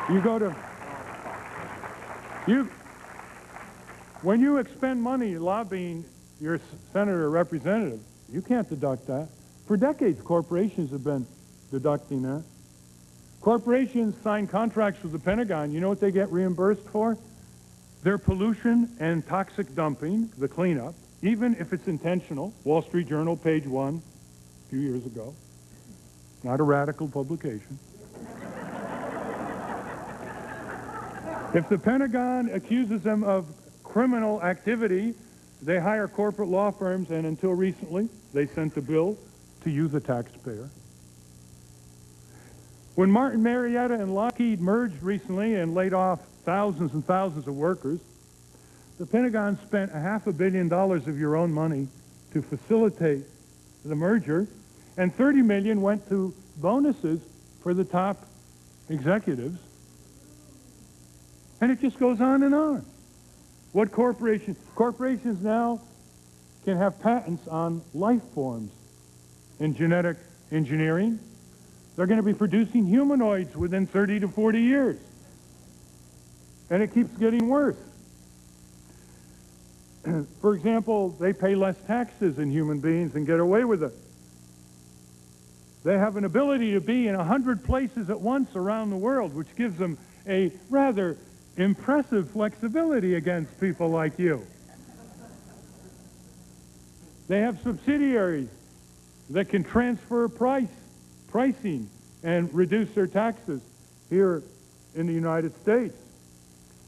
You go to, when you expend money lobbying your senator or representative, you can't deduct that. For decades, corporations have been deducting that. Corporations sign contracts with the Pentagon. You know what they get reimbursed for? Their pollution and toxic dumping, the cleanup, even if it's intentional. Wall Street Journal, page 1, a few years ago. Not a radical publication. If the Pentagon accuses them of criminal activity, they hire corporate law firms, and until recently, they sent a bill to you, the taxpayer. When Martin Marietta and Lockheed merged recently and laid off thousands and thousands of workers, the Pentagon spent $500 million of your own money to facilitate the merger, and $30 million went to bonuses for the top executives. And it just goes on and on. What corporations now can have patents on life forms in genetic engineering. They're going to be producing humanoids within 30 to 40 years. And it keeps getting worse. For example, they pay less taxes than human beings and get away with it. They have an ability to be in 100 places at once around the world, which gives them a rather impressive flexibility against people like you. They have subsidiaries that can transfer pricing and reduce their taxes here in the United States.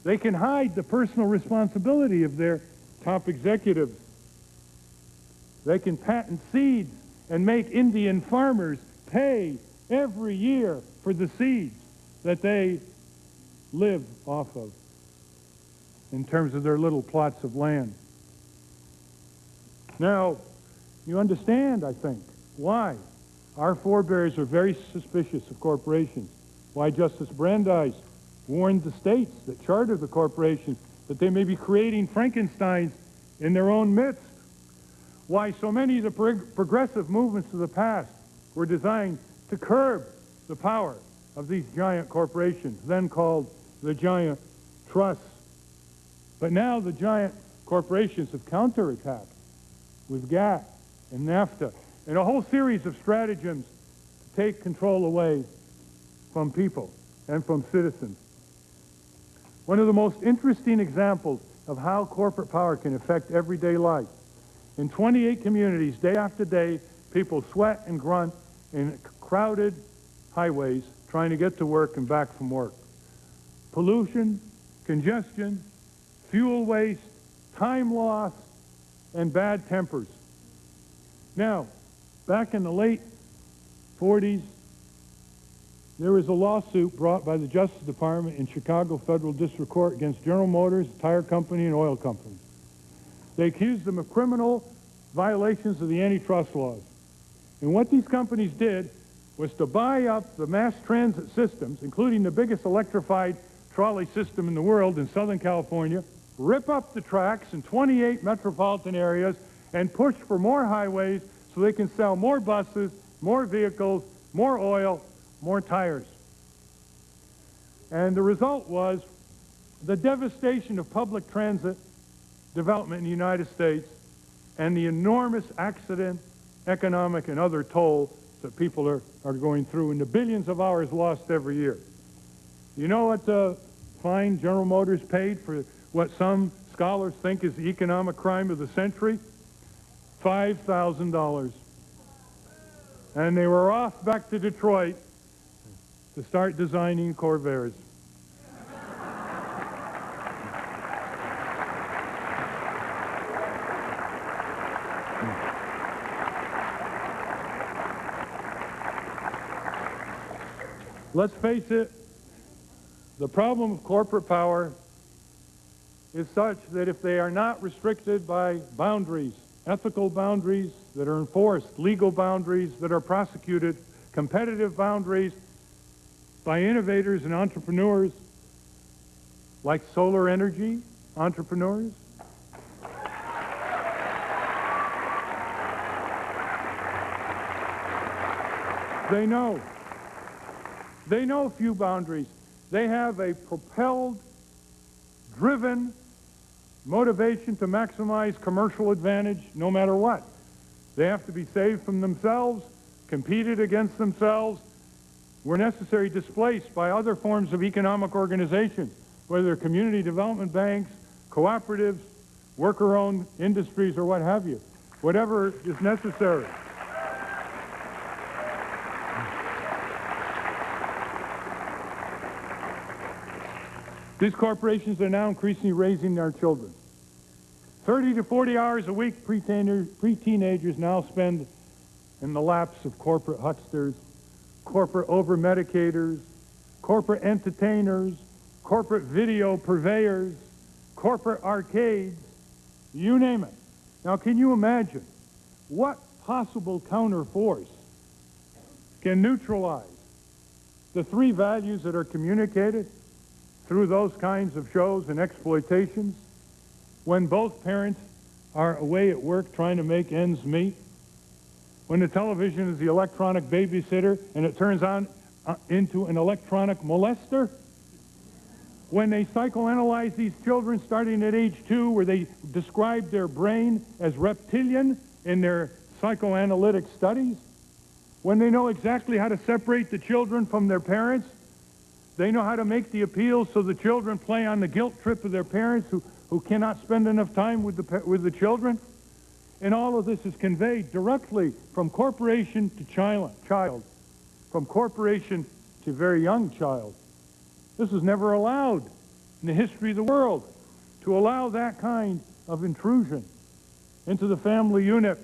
They can hide the personal responsibility of their top executives. They can patent seeds and make Indian farmers pay every year for the seeds that they live off of in terms of their little plots of land. Now, you understand, I think, why our forebears are very suspicious of corporations, why Justice Brandeis warned the states that charter the corporations that they may be creating Frankensteins in their own midst, why so many of the progressive movements of the past were designed to curb the power of these giant corporations, then called the giant trusts. But now the giant corporations have counterattacked with GATT and NAFTA and a whole series of stratagems to take control away from people and from citizens. One of the most interesting examples of how corporate power can affect everyday life. In 28 communities, day after day, people sweat and grunt in crowded highways trying to get to work and back from work. Pollution, congestion, fuel waste, time loss, and bad tempers. Now, back in the late 40s, there was a lawsuit brought by the Justice Department in Chicago Federal District Court against General Motors, tire company, and oil companies. They accused them of criminal violations of the antitrust laws. And what these companies did was to buy up the mass transit systems, including the biggest electrified trolley system in the world in Southern California, rip up the tracks in 28 metropolitan areas, and push for more highways so they can sell more buses, more vehicles, more oil, more tires. And the result was the devastation of public transit development in the United States and the enormous accident, economic, and other toll that people are going through, and the billions of hours lost every year. You know what the fine General Motors paid for what some scholars think is the economic crime of the century? $5,000. And they were off back to Detroit to start designing Corvairs. Let's face it, the problem of corporate power is such that if they are not restricted by boundaries, ethical boundaries that are enforced, legal boundaries that are prosecuted, competitive boundaries by innovators and entrepreneurs like solar energy entrepreneurs, They know few boundaries. They have a propelled, driven motivation to maximize commercial advantage no matter what. They have to be saved from themselves, competed against themselves, where necessary displaced by other forms of economic organizations, whether they're community development banks, cooperatives, worker-owned industries, or what have you, whatever is necessary. These corporations are now increasingly raising their children. 30 to 40 hours a week pre-teenagers now spend in the laps of corporate hucksters, corporate over-medicators, corporate entertainers, corporate video purveyors, corporate arcades, you name it. Now, can you imagine what possible counterforce can neutralize the three values that are communicated through those kinds of shows and exploitations when both parents are away at work trying to make ends meet? When the television is the electronic babysitter and it turns on into an electronic molester? When they psychoanalyze these children starting at age 2, where they describe their brain as reptilian in their psychoanalytic studies? When they know exactly how to separate the children from their parents? They know how to make the appeals so the children play on the guilt trip of their parents who cannot spend enough time with the children? And all of this is conveyed directly from corporation to child, from corporation to very young child. This was never allowed in the history of the world, to allow that kind of intrusion into the family unit.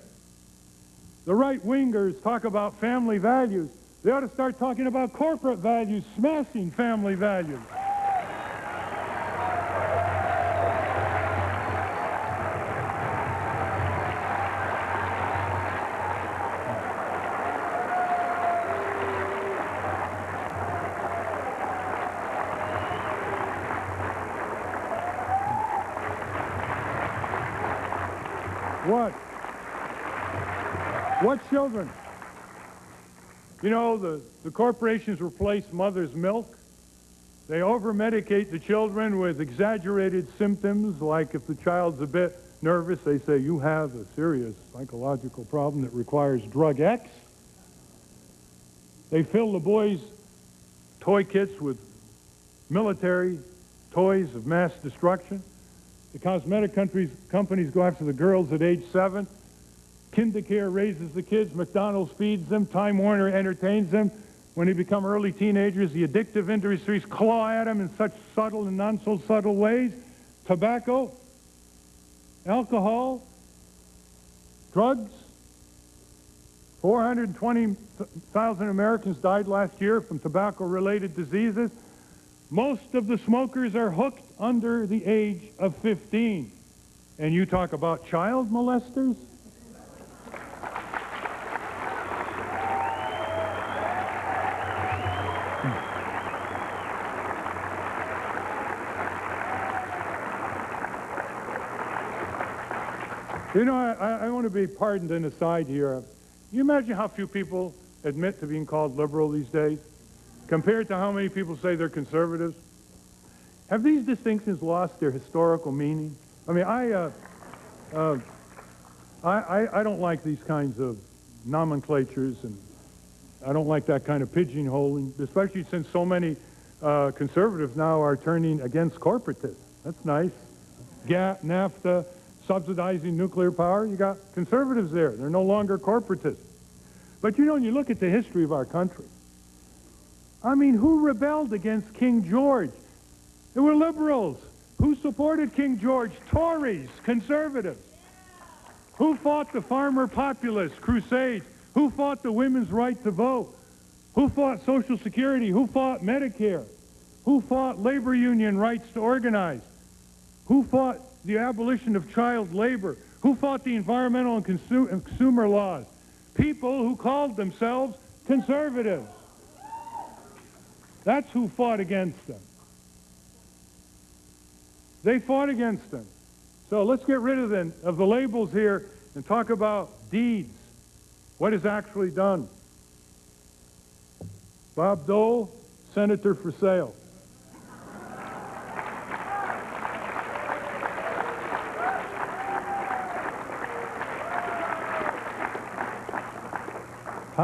The right-wingers talk about family values. They ought to start talking about corporate values, smashing family values. What children? You know, the corporations replace mother's milk. They over-medicate the children with exaggerated symptoms, like if the child's a bit nervous, they say, you have a serious psychological problem that requires drug X. They fill the boys' toy kits with military toys of mass destruction. The cosmetic companies go after the girls at age 7. KinderCare raises the kids, McDonald's feeds them, Time Warner entertains them. When they become early teenagers, the addictive industries claw at them in such subtle and not-so-subtle ways. Tobacco, alcohol, drugs. 420,000 Americans died last year from tobacco-related diseases. Most of the smokers are hooked under the age of 15. And you talk about child molesters? You know, I want to be pardoned an aside here. You imagine how few people admit to being called liberal these days, compared to how many people say they're conservatives? Have these distinctions lost their historical meaning? I mean, I don't like these kinds of nomenclatures, and I don't like that kind of pigeonholing, especially since so many conservatives now are turning against corporatists. That's nice. GATT, NAFTA, subsidizing nuclear power, you got conservatives there. They're no longer corporatists. But you know, when you look at the history of our country, I mean, who rebelled against King George? There were liberals. Who supported King George? Tories, conservatives. Who fought the farmer populist crusade? Who fought the women's right to vote? Who fought Social Security? Who fought Medicare? Who fought labor union rights to organize? Who fought the abolition of child labor? Who fought the environmental and consumer laws? People who called themselves conservatives. That's who fought against them. They fought against them. So let's get rid of the labels here and talk about deeds. What is actually done? Bob Dole, senator for sale.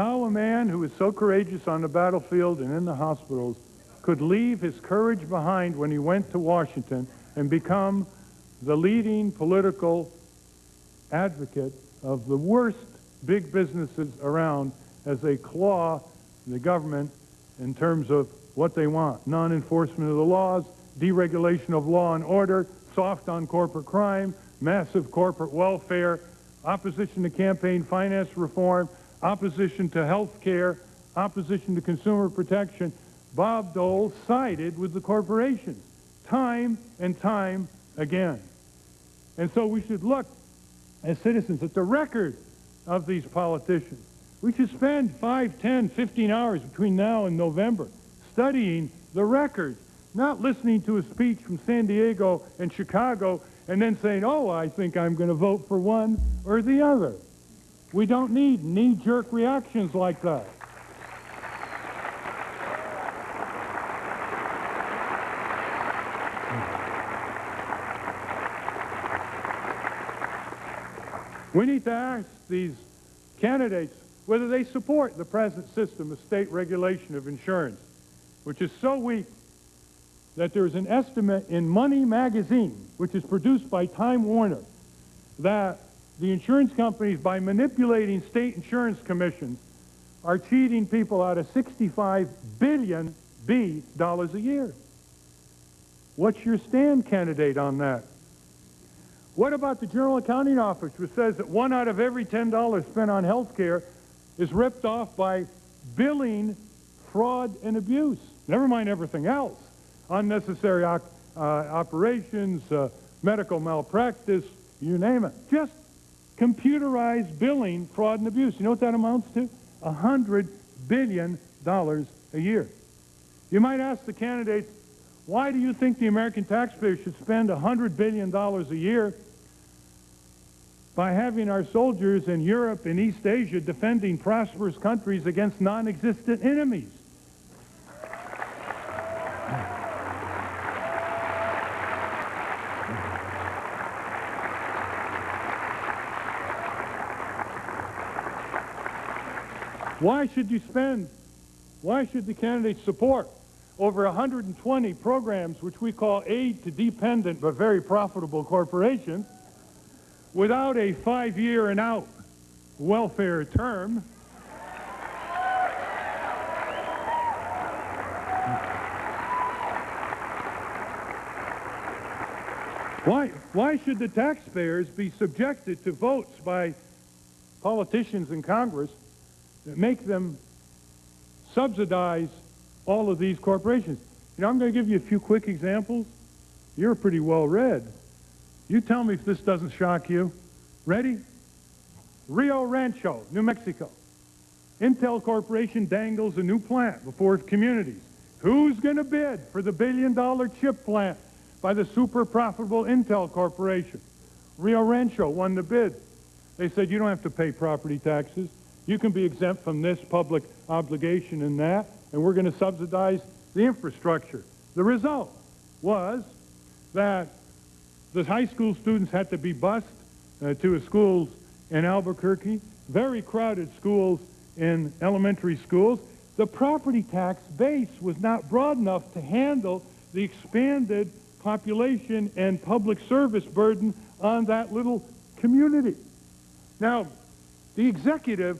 How a man who is so courageous on the battlefield and in the hospitals could leave his courage behind when he went to Washington and become the leading political advocate of the worst big businesses around as they claw the government in terms of what they want: non-enforcement of the laws, deregulation of law and order, soft on corporate crime, massive corporate welfare, opposition to campaign finance reform, opposition to health care, opposition to consumer protection. Bob Dole sided with the corporations time and time again. And so we should look as citizens at the record of these politicians. We should spend 5, 10, 15 hours between now and November studying the record, not listening to a speech from San Diego and Chicago and then saying, oh, I think I'm going to vote for one or the other. We don't need knee-jerk reactions like that. We need to ask these candidates whether they support the present system of state regulation of insurance, which is so weak that there's an estimate in Money magazine, which is produced by Time Warner, that the insurance companies, by manipulating state insurance commissions, are cheating people out of $65 billion a year. What's your stand, candidate, on that? What about the General Accounting Office, which says that 1 out of every $10 spent on health care is ripped off by billing fraud and abuse? Never mind everything else. Unnecessary operations, medical malpractice, you name it. Just computerized billing, fraud, and abuse. You know what that amounts to? $100 billion a year. You might ask the candidates, why do you think the American taxpayer should spend $100 billion a year by having our soldiers in Europe and East Asia defending prosperous countries against non-existent enemies? Why should the candidates support over 120 programs which we call aid to dependent but very profitable corporations without a 5-year and out welfare term? Why should the taxpayers be subjected to votes by politicians in Congress that make them subsidize all of these corporations? You know, I'm going to give you a few quick examples. You're pretty well read. You tell me if this doesn't shock you. Ready? Rio Rancho, New Mexico. Intel Corporation dangles a new plant before communities. Who's going to bid for the billion-dollar chip plant by the super profitable Intel Corporation? Rio Rancho won the bid. They said, you don't have to pay property taxes. You can be exempt from this public obligation and that, and we're going to subsidize the infrastructure. The result was that the high school students had to be bused to schools in Albuquerque, very crowded schools in elementary schools. The property tax base was not broad enough to handle the expanded population and public service burden on that little community. Now, the executive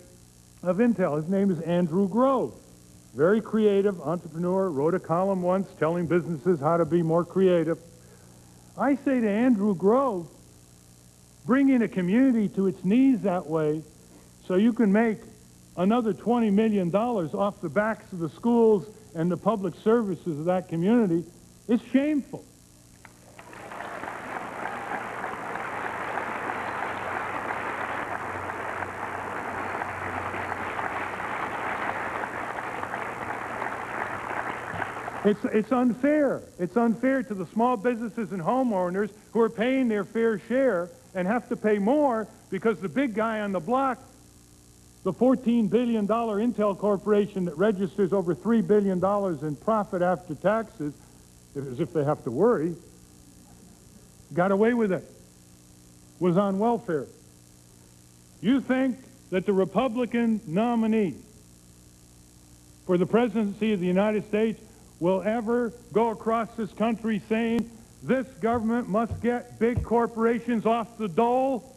of Intel, his name is Andrew Grove, very creative entrepreneur, wrote a column once telling businesses how to be more creative. I say to Andrew Grove, bringing a community to its knees that way so you can make another $20 million off the backs of the schools and the public services of that community is shameful. It's unfair. It's unfair to the small businesses and homeowners who are paying their fair share and have to pay more because the big guy on the block, the $14 billion Intel Corporation that registers over $3 billion in profit after taxes, as if they have to worry, got away with it, was on welfare. You think that the Republican nominee for the presidency of the United States will ever go across this country saying this government must get big corporations off the dole?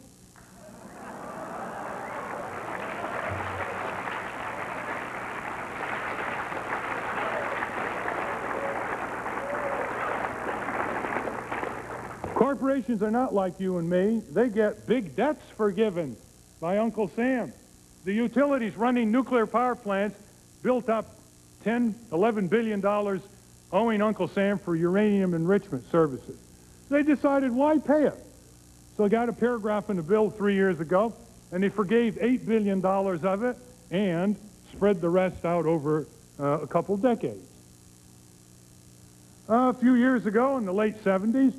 Corporations are not like you and me. They get big debts forgiven by Uncle Sam. The utilities running nuclear power plants built up $10, $11 billion owing Uncle Sam for uranium enrichment services. They decided, why pay it? So they got a paragraph in the bill 3 years ago, and they forgave $8 billion of it and spread the rest out over a couple decades. A few years ago, in the late 70s,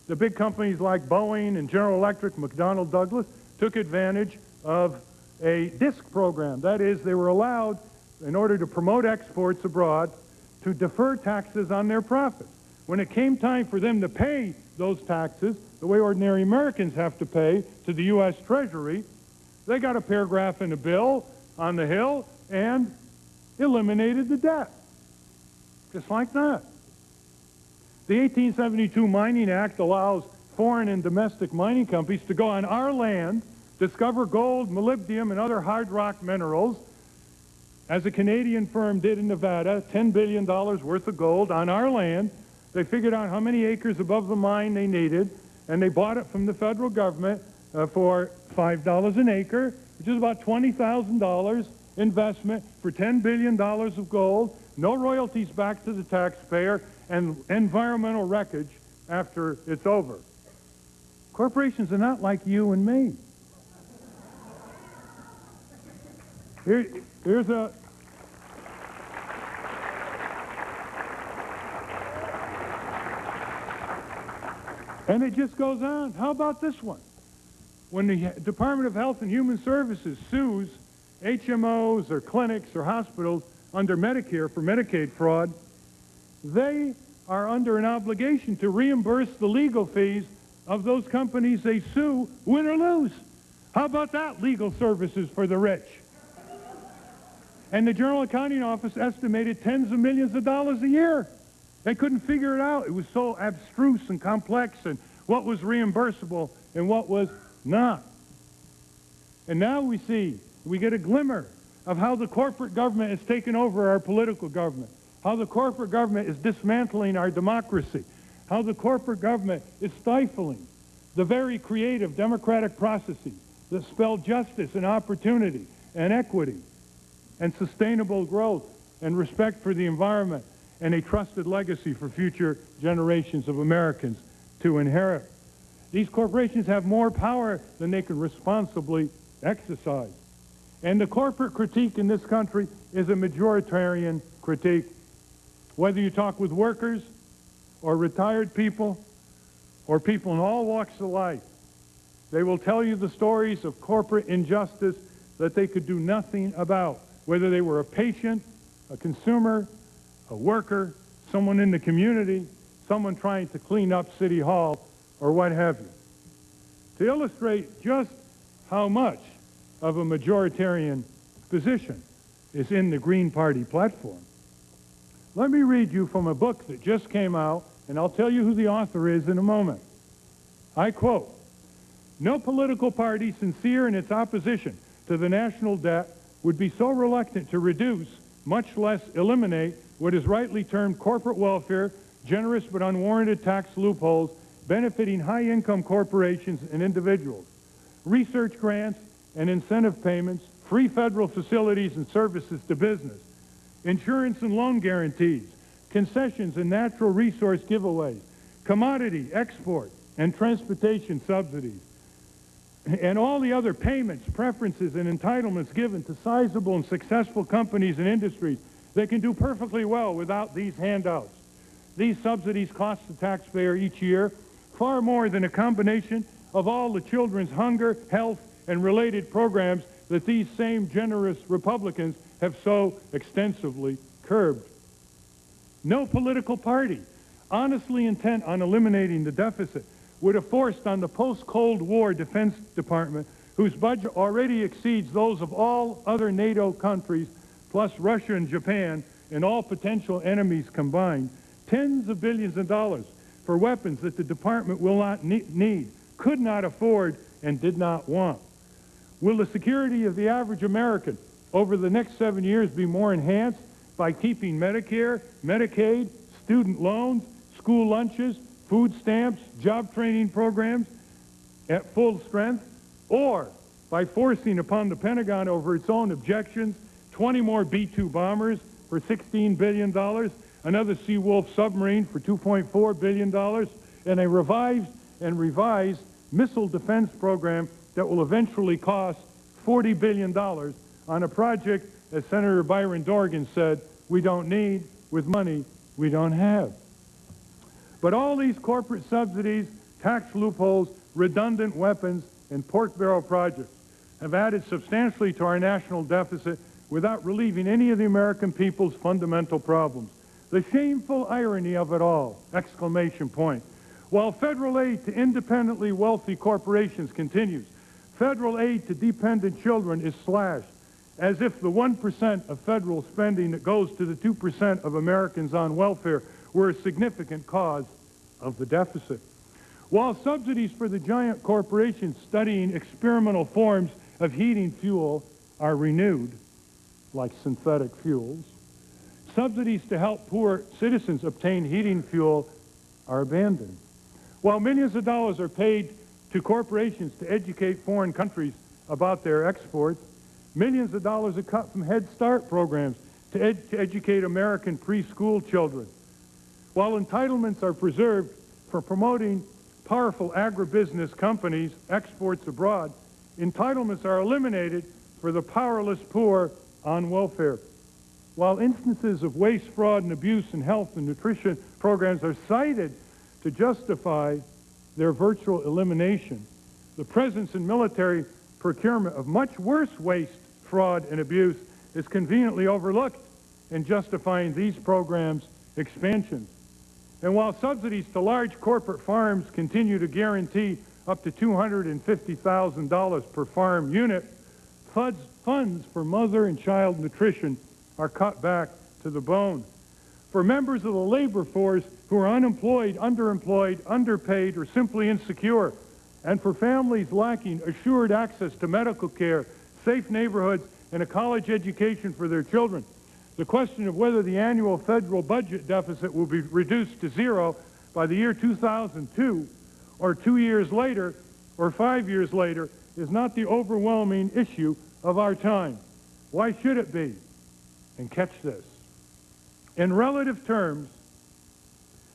the big companies like Boeing and General Electric, McDonnell Douglas, took advantage of a DISC program. That is, they were allowed, in order to promote exports abroad, to defer taxes on their profits. When it came time for them to pay those taxes, the way ordinary Americans have to pay to the U.S. Treasury, they got a paragraph in a bill on the Hill and eliminated the debt. Just like that. The 1872 Mining Act allows foreign and domestic mining companies to go on our land, discover gold, molybdenum, and other hard rock minerals, as a Canadian firm did in Nevada, $10 billion worth of gold on our land. They figured out how many acres above the mine they needed, and they bought it from the federal government for $5 an acre, which is about $20,000 investment for $10 billion of gold, no royalties back to the taxpayer, and environmental wreckage after it's over. Corporations are not like you and me. Here's a... And it just goes on. How about this one? When the Department of Health and Human Services sues HMOs or clinics or hospitals under Medicare for Medicaid fraud, they are under an obligation to reimburse the legal fees of those companies they sue, win or lose. How about that, legal services for the rich? And the General Accounting Office estimated tens of millions of dollars a year. They couldn't figure it out. It was so abstruse and complex, and what was reimbursable and what was not. And now we get a glimmer of how the corporate government has taken over our political government, how the corporate government is dismantling our democracy, how the corporate government is stifling the very creative democratic processes that spell justice and opportunity and equity and sustainable growth and respect for the environment and a trusted legacy for future generations of Americans to inherit. These corporations have more power than they can responsibly exercise. And the corporate critique in this country is a majoritarian critique. Whether you talk with workers or retired people or people in all walks of life, they will tell you the stories of corporate injustice that they could do nothing about, whether they were a patient, a consumer, a worker, someone in the community, someone trying to clean up City Hall, or what have you. To illustrate just how much of a majoritarian position is in the Green Party platform, let me read you from a book that just came out, and I'll tell you who the author is in a moment. I quote, "No political party sincere in its opposition to the national debt would be so reluctant to reduce, much less eliminate, what is rightly termed corporate welfare, generous but unwarranted tax loopholes benefiting high-income corporations and individuals, research grants and incentive payments, free federal facilities and services to business, insurance and loan guarantees, concessions and natural resource giveaways, commodity, export, and transportation subsidies, and all the other payments, preferences, and entitlements given to sizable and successful companies and industries that can do perfectly well without these handouts. These subsidies cost the taxpayer each year far more than a combination of all the children's hunger, health, and related programs that these same generous Republicans have so extensively curbed. No political party honestly intent on eliminating the deficit would have forced on the post-Cold War Defense Department, whose budget already exceeds those of all other NATO countries, plus Russia and Japan, and all potential enemies combined, tens of billions of dollars for weapons that the department will not need, could not afford, and did not want. Will the security of the average American over the next 7 years be more enhanced by keeping Medicare, Medicaid, student loans, school lunches, food stamps, job training programs at full strength, or by forcing upon the Pentagon over its own objections 20 more B-2 bombers for $16 billion, another Seawolf submarine for $2.4 billion, and a revised missile defense program that will eventually cost $40 billion on a project, as Senator Byron Dorgan said, we don't need with money we don't have. But all these corporate subsidies, tax loopholes, redundant weapons, and pork barrel projects have added substantially to our national deficit without relieving any of the American people's fundamental problems. The shameful irony of it all, exclamation point. While federal aid to independently wealthy corporations continues, federal aid to dependent children is slashed, as if the 1% of federal spending that goes to the 2% of Americans on welfare were a significant cause of the deficit. While subsidies for the giant corporations studying experimental forms of heating fuel are renewed, like synthetic fuels, subsidies to help poor citizens obtain heating fuel are abandoned. While millions of dollars are paid to corporations to educate foreign countries about their exports, millions of dollars are cut from Head Start programs to educate American preschool children. While entitlements are preserved for promoting powerful agribusiness companies' exports abroad, entitlements are eliminated for the powerless poor on welfare. While instances of waste, fraud, and abuse in health and nutrition programs are cited to justify their virtual elimination, the presence in military procurement of much worse waste, fraud, and abuse is conveniently overlooked in justifying these programs' expansions. And while subsidies to large corporate farms continue to guarantee up to $250,000 per farm unit, funds for mother and child nutrition are cut back to the bone. For members of the labor force who are unemployed, underemployed, underpaid, or simply insecure, and for families lacking assured access to medical care, safe neighborhoods, and a college education for their children, the question of whether the annual federal budget deficit will be reduced to zero by the year 2002, or 2 years later, or 5 years later, is not the overwhelming issue of our time. Why should it be? And catch this. In relative terms,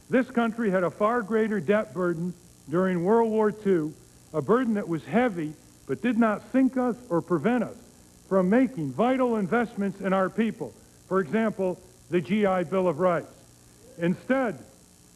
this country had a far greater debt burden during World War II, a burden that was heavy but did not sink us or prevent us from making vital investments in our people. For example, the GI Bill of Rights. Instead,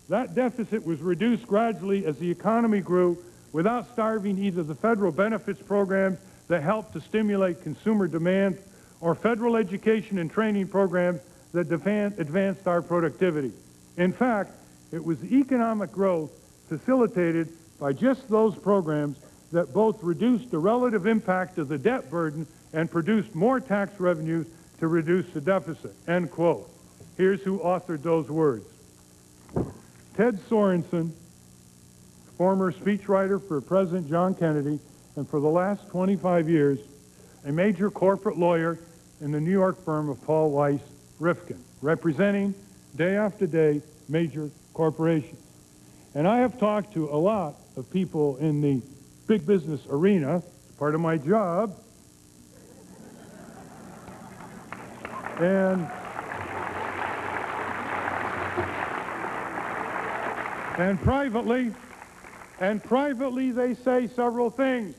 that deficit was reduced gradually as the economy grew without starving either the federal benefits programs that helped to stimulate consumer demand or federal education and training programs that advanced our productivity. In fact, it was economic growth facilitated by just those programs that both reduced the relative impact of the debt burden and produced more tax revenues to reduce the deficit, end quote. Here's who authored those words. Ted Sorensen, former speechwriter for President John Kennedy, and for the last 25 years, a major corporate lawyer in the New York firm of Paul Weiss Rifkin, representing day after day major corporations. And I have talked to a lot of people in the big business arena, it's part of my job, and privately they say several things.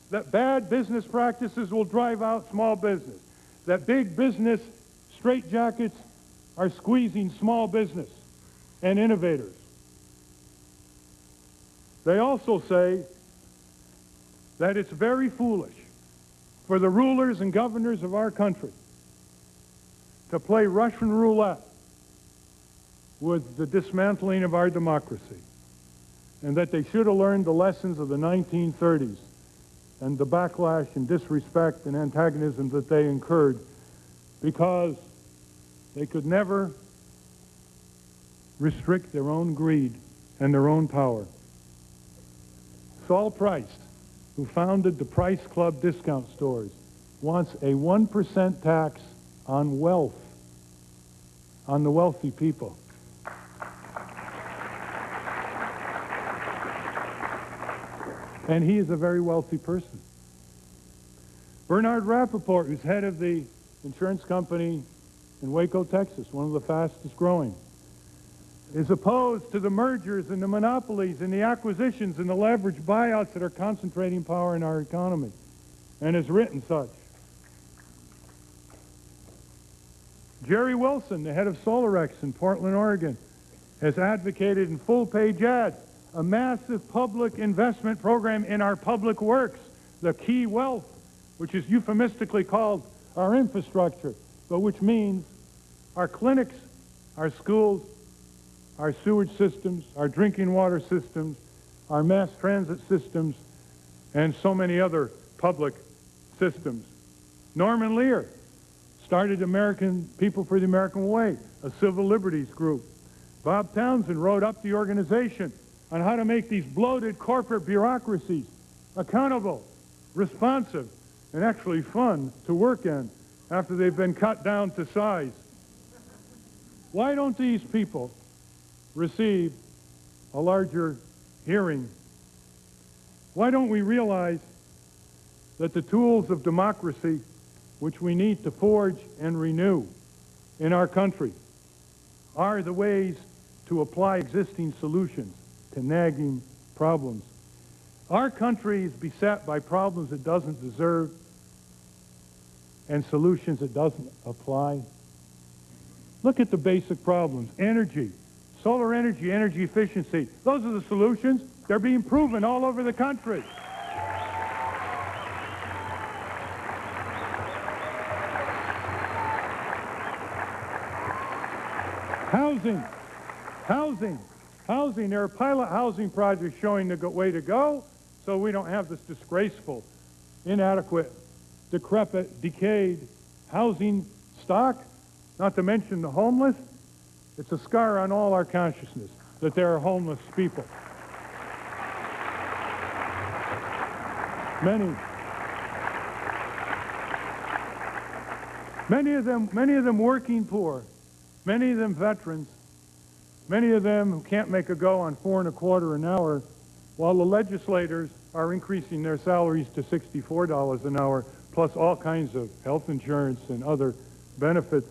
That bad business practices will drive out small business. That big business straitjackets are squeezing small business and innovators. They also say that it's very foolish for the rulers and governors of our country to play Russian roulette with the dismantling of our democracy, and that they should have learned the lessons of the 1930s and the backlash and disrespect and antagonism that they incurred because they could never restrict their own greed and their own power. Saul Price, who founded the Price Club discount stores, wants a 1% tax on wealth, on the wealthy people. And he is a very wealthy person. Bernard Rappaport, who's head of the insurance company in Waco, Texas, one of the fastest growing, is opposed to the mergers and the monopolies and the acquisitions and the leveraged buyouts that are concentrating power in our economy, and has written such. Jerry Wilson, the head of SolarX in Portland, Oregon, has advocated in full-page ads a massive public investment program in our public works, the key wealth, which is euphemistically called our infrastructure, but which means our clinics, our schools, our sewage systems, our drinking water systems, our mass transit systems, and so many other public systems. Norman Lear started American People for the American Way, a civil liberties group. Bob Townsend wrote up the organization on how to make these bloated corporate bureaucracies accountable, responsive, and actually fun to work in after they've been cut down to size. Why don't these people receive a larger hearing? Why don't we realize that the tools of democracy which we need to forge and renew in our country are the ways to apply existing solutions to nagging problems? Our country is beset by problems it doesn't deserve and solutions it doesn't apply. Look at the basic problems. Energy, solar energy, energy efficiency. Those are the solutions. They're being proven all over the country. Housing. There are pilot housing projects showing the way to go, so we don't have this disgraceful, inadequate, decrepit, decayed housing stock, not to mention the homeless. It's a scar on all our consciousness that there are homeless people. Many of them working poor, many of them veterans, many of them who can't make a go on $4.25 an hour, while the legislators are increasing their salaries to $64 an hour, plus all kinds of health insurance and other benefits.